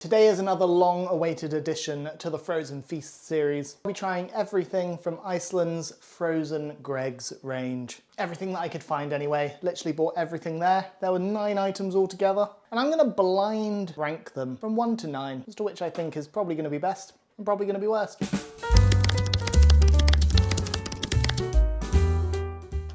Today is another long-awaited addition to the Frozen Feast series. I'll be trying everything from Iceland's Frozen Greggs range. Everything that I could find anyway. Literally bought everything there. There were 9 items altogether. And I'm going to blind rank them from 1 to 9, as to which I think is probably going to be best and probably going to be worst.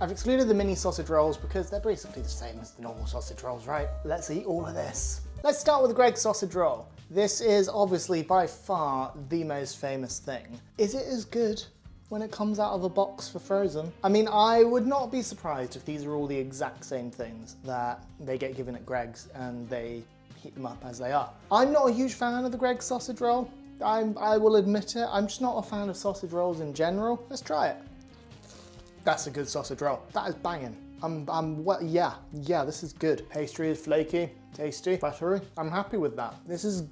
I've excluded the mini sausage rolls because they're basically the same as the normal sausage rolls, right? Let's eat all of this. Let's start with the Greggs sausage roll. This is obviously by far the most famous thing. Is it as good when it comes out of a box for frozen? I mean, I would not be surprised if these are all the exact same things that they get given at Greggs and they heat them up as they are. I'm not a huge fan of the Greggs sausage roll. I will admit it. I'm just not a fan of sausage rolls in general. Let's try it. That's a good sausage roll. That is banging. Yeah, this is good. Pastry is flaky, tasty, buttery. I'm happy with that. This is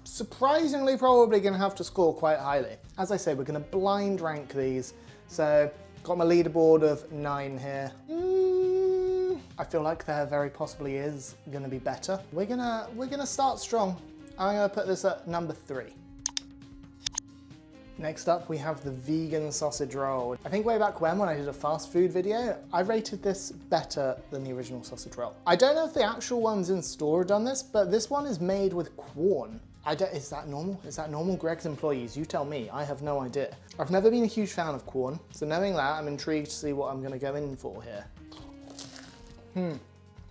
surprisingly probably gonna have to score quite highly. As I say, we're gonna blind rank these. So, got my leaderboard of 9 here. I feel like there very possibly is gonna be better. We're gonna start strong. I'm gonna put this at number 3. Next up, we have the vegan sausage roll. I think way back when I did a fast food video, I rated this better than the original sausage roll. I don't know if the actual ones in store have done this, but this one is made with Quorn. Is that normal? Is that normal? Greggs employees, you tell me. I have no idea. I've never been a huge fan of Quorn, so knowing that, I'm intrigued to see what I'm gonna go in for here.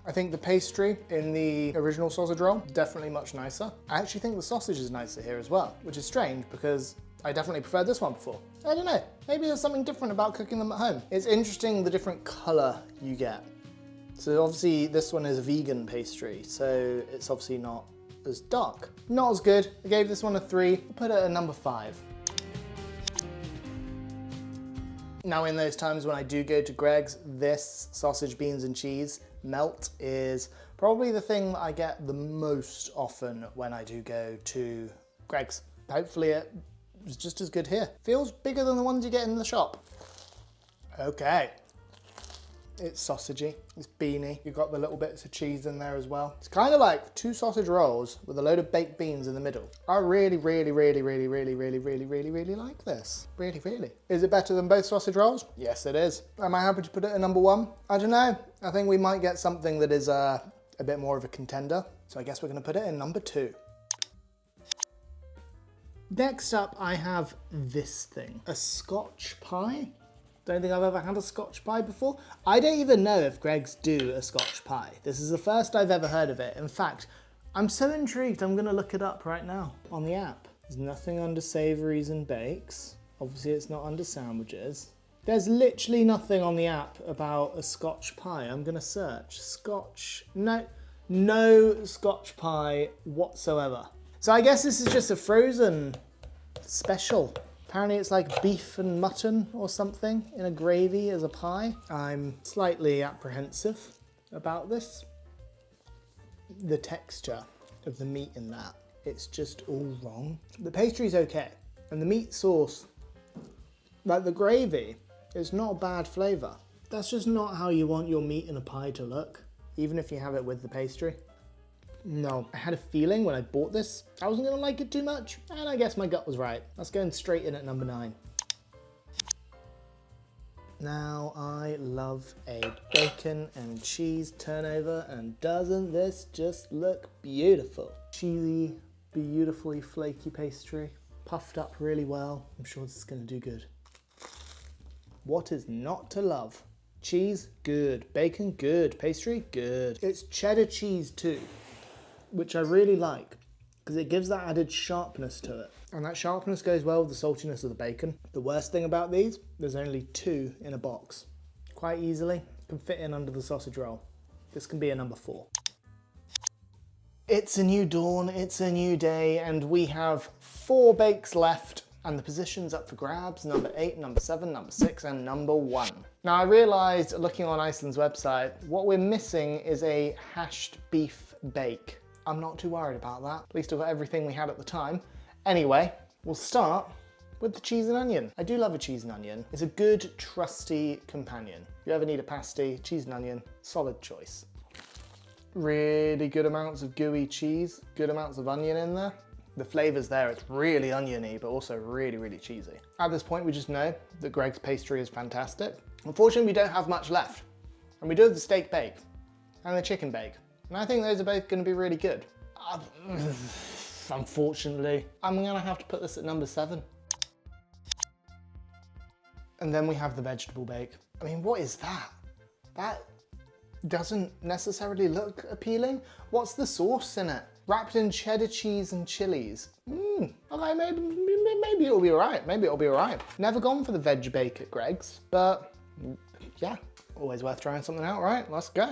I think the pastry in the original sausage roll, definitely much nicer. I actually think the sausage is nicer here as well, which is strange because I definitely preferred this one before. I don't know, maybe there's something different about cooking them at home. It's interesting the different color you get. So obviously this one is a vegan pastry, so it's obviously not as dark. Not as good. I gave this one a 3, I'll put it at number 5. Now in those times when I do go to Greggs, this sausage, beans and cheese melt is probably the thing that I get the most often when I do go to Greggs. Hopefully it's just as good here. Feels bigger than the ones you get in the shop. Okay. It's sausagey, it's beany. You've got the little bits of cheese in there as well. It's kind of like 2 sausage rolls with a load of baked beans in the middle. I really like this. Really. Is it better than both sausage rolls? Yes, it is. Am I happy to put it at number 1? I don't know. I think we might get something that is a bit more of a contender. So I guess we're gonna put it in number 2. Next up, I have this thing, a Scotch Pie. Don't think I've ever had a Scotch Pie before. I don't even know if Greggs do a Scotch Pie. This is the first I've ever heard of it. In fact, I'm so intrigued, I'm gonna look it up right now on the app. There's nothing under savouries and bakes. Obviously it's not under sandwiches. There's literally nothing on the app about a Scotch Pie. I'm gonna search Scotch, no Scotch Pie whatsoever. So I guess this is just a frozen special. Apparently it's like beef and mutton or something in a gravy as a pie. I'm slightly apprehensive about this. The texture of the meat in that, it's just all wrong. The pastry's okay. And the meat sauce, like the gravy, it's not a bad flavour. That's just not how you want your meat in a pie to look, even if you have it with the pastry. No, I had a feeling when I bought this, I wasn't gonna like it too much, and I guess my gut was right. That's going straight in at number 9. Now, I love a bacon and cheese turnover, and doesn't this just look beautiful? Cheesy, beautifully flaky pastry, puffed up really well. I'm sure this is gonna do good. What is not to love? Cheese, good. Bacon, good. Pastry, good. It's cheddar cheese too, which I really like because it gives that added sharpness to it. And that sharpness goes well with the saltiness of the bacon. The worst thing about these, there's only 2 in a box. Quite easily, can fit in under the sausage roll. This can be a number 4. It's a new dawn, it's a new day, and we have 4 bakes left, and the position's up for grabs, number 8, number 7, number 6, and number 1. Now I realized looking on Iceland's website, what we're missing is a hashed beef bake. I'm not too worried about that. At least I've got everything we had at the time. Anyway, we'll start with the cheese and onion. I do love a cheese and onion. It's a good, trusty companion. If you ever need a pasty, cheese and onion, solid choice. really good amounts of gooey cheese, good amounts of onion in there. The flavor's there, it's really oniony, but also really, really cheesy. At this point, we just know that Greggs pastry is fantastic. Unfortunately, we don't have much left. And we do have the steak bake and the chicken bake. And I think those are both gonna be really good. Unfortunately, I'm gonna have to put this at number 7. And then we have the vegetable bake. I mean, what is that? That doesn't necessarily look appealing. What's the sauce in it? Wrapped in cheddar cheese and chilies. Okay, maybe it'll be all right. Maybe it'll be all right. Never gone for the veg bake at Greggs, but yeah, always worth trying something out, right? Let's go.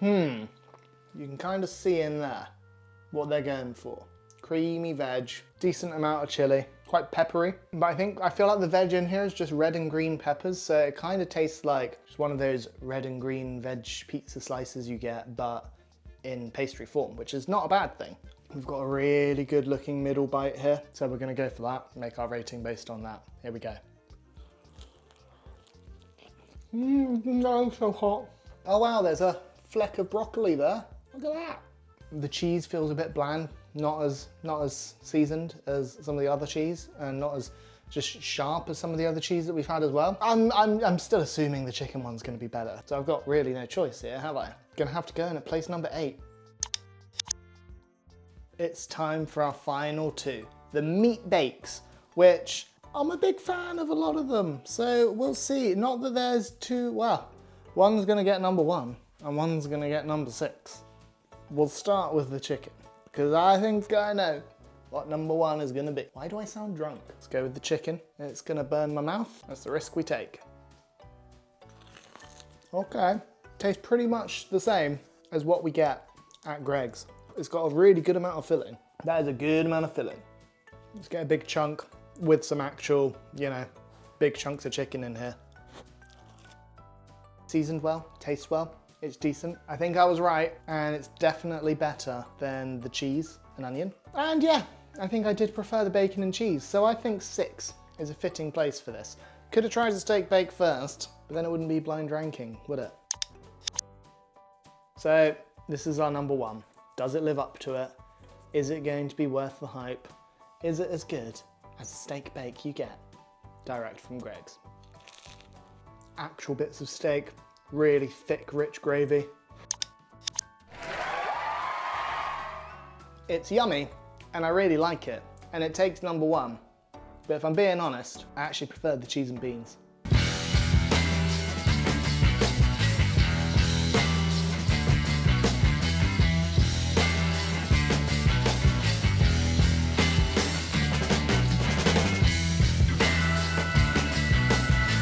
You can kind of see in there what they're going for. Creamy veg, decent amount of chili, quite peppery. But I feel like the veg in here is just red and green peppers, so it kind of tastes like just one of those red and green veg pizza slices you get, but in pastry form, which is not a bad thing. We've got a really good looking middle bite here, so we're gonna go for that, make our rating based on that. Here we go. No, so hot. Oh wow, there's a fleck of broccoli there. Look at that. The cheese feels a bit bland, not as seasoned as some of the other cheese, and not as just sharp as some of the other cheese that we've had as well. I'm still assuming the chicken one's gonna be better, so I've got really no choice here, have I? Gonna have to go in at place number 8. It's time for our final 2, the meat bakes, which I'm a big fan of a lot of them, so we'll see. Not that there's 2, well, one's gonna get number 1 and one's gonna get number 6. We'll start with the chicken, because I think I know what number 1 is gonna be. Why do I sound drunk? Let's go with the chicken. It's gonna burn my mouth. That's the risk we take. Okay, tastes pretty much the same as what we get at Greggs. It's got a really good amount of filling. That is a good amount of filling. Let's get a big chunk with some actual, big chunks of chicken in here. Seasoned well, tastes well. It's decent. I think I was right, and it's definitely better than the cheese and onion. And yeah, I think I did prefer the bacon and cheese, so I think 6 is a fitting place for this. Could have tried the steak bake first, but then it wouldn't be blind ranking, would it? So this is our number 1. Does it live up to it? Is it going to be worth the hype? Is it as good as the steak bake you get direct from Greggs? Actual bits of steak, really thick, rich gravy. It's yummy, and I really like it, and it takes number 1. But if I'm being honest, I actually prefer the cheese and beans.